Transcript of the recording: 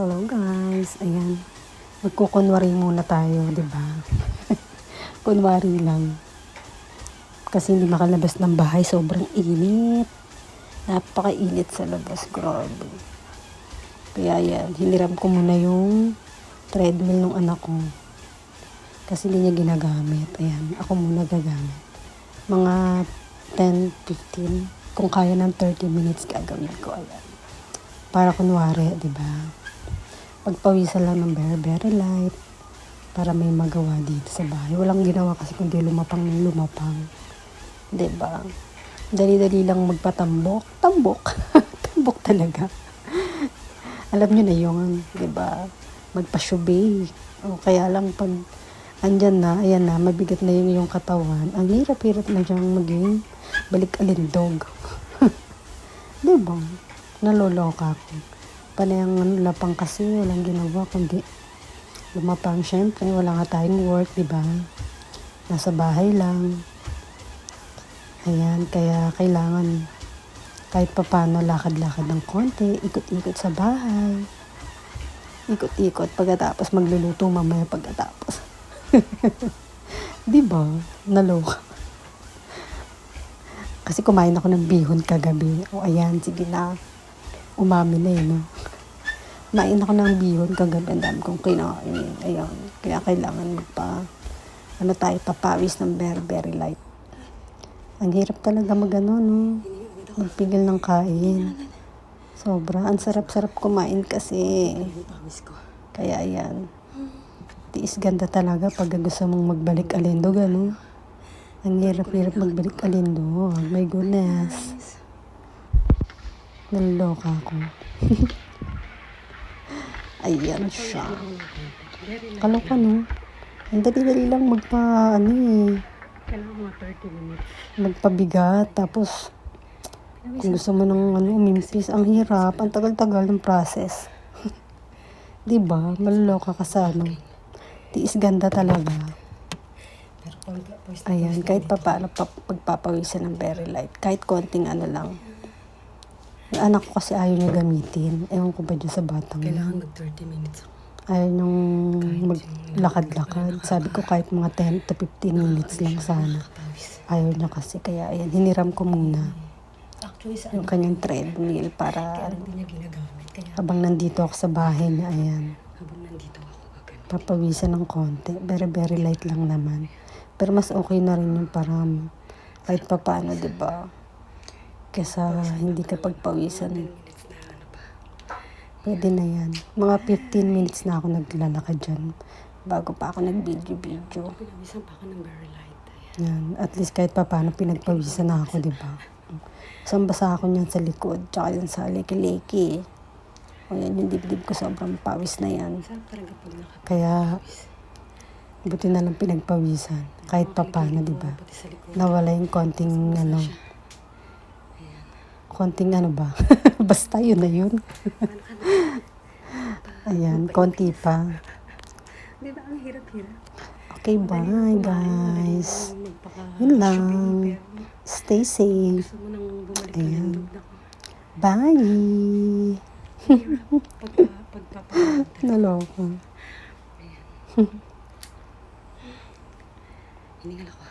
Hello guys, ayan. Magkukunwari muna tayo, di ba? Kunwari lang. Kasi hindi makalabas ng bahay, sobrang init. Napakainit sa labas, grabe. Kaya yan, hiniram ko muna yung treadmill ng anak ko. Kasi hindi niya ginagamit. Ayan, ako muna gagamit. Mga 10-15, kung kaya ng 30 minutes gagawin ko. Ayan. Para kunwari, di ba? Pagpawisan lang ng very light para may magawa dito sa bahay. Walang ginawa kasi kundi lumapang ng lumapang. Di ba? Dali-dali lang magpatambok. Tambok. Tambok talaga. Alam nyo na yung, di ba? Magpa-shubay. O kaya lang pag andyan na, ayan na, mabigat na yung katawan. Ang hirap-hirap na siyang maging balik-alindog. Di ba? Naloloka ako. Panay ang lapang kasi, walang ginawa, kundi lumapang. Syempre, wala nga tayong work, di ba? Nasa bahay lang. Ayan, kaya kailangan kahit papano lakad-lakad ng konti, ikot-ikot sa bahay. Ikot-ikot, pagkatapos magluluto mamaya pagkatapos. Di ba? Naloka. Kasi kumain ako ng bihon kagabi. O ayan, sige na. Umami na no? Kumain ako ng bihon kagabi. Ang dami kong kinain. Ayan. Kaya kailangan papawis ng very light. Ang hirap talaga magano, no? Magpigil ng kain. Sobra. Ang sarap-sarap kumain kasi. Kaya ayan. Tiis ganda talaga pag gusto mong magbalik alindog, ano? Ang hirap-hirap magbalik alindog. My goodness. Naloka ako. Ayan siya. Kaloka, no? Ang dali-dali lang Kailangan mga 30 minutes. magpabigat. Tapos, kung gusto mo ng umimpis, ang hirap. Ang tagal-tagal ng process. Diba? Maloloka ka sa tiis ganda talaga. Ayan, kahit paano pagpapawisan ng very light. Kahit konting lang. Yung anak ko kasi ayaw niya gamitin. Ewan ko ba dyan sa batang. Kailangan mag 30 minutes ako. Ayaw niyang maglakad-lakad. Sabi ko kahit mga 10 to 15 minutes lang sana. Ayaw niya kasi. Kaya ayan, hiniram ko muna yung kanyang treadmill para Hindi niya ginagamit. Kaya habang nandito ako sa bahay niya, ayan, habang nandito ako gagawin. papawisan ng konti. Very light lang naman. Pero mas okay na rin yung parang kahit papaano, diba? Kesa hindi ka pagpawisan. Pwede na yan. Mga 15 minutes na ako naglalakad dyan. Bago pa ako nag-video. Pinawisan pa ako ng very light. Yan. At least kahit papaano pinagpawisan na ako, diba? Basa ako niyan sa likod. Tsaka yan sa leki-leki. O yan, yung dibdib ko sobrang pawis na yan. Saan talaga pag nakapawis? Kaya, buti na lang pinagpawisan. Kahit papaano, diba? Pati sa likod. Nawala yung konting konting ba? Basta yun na yun. Ayan, konti pa. Di ba ang hirap-hirap? Okay, bye guys. Yun lang. Stay safe. Gusto mo nang bumalik Ayan. ng dugdag. Bye. Pagpapagod. Naloko. Hiningal ako.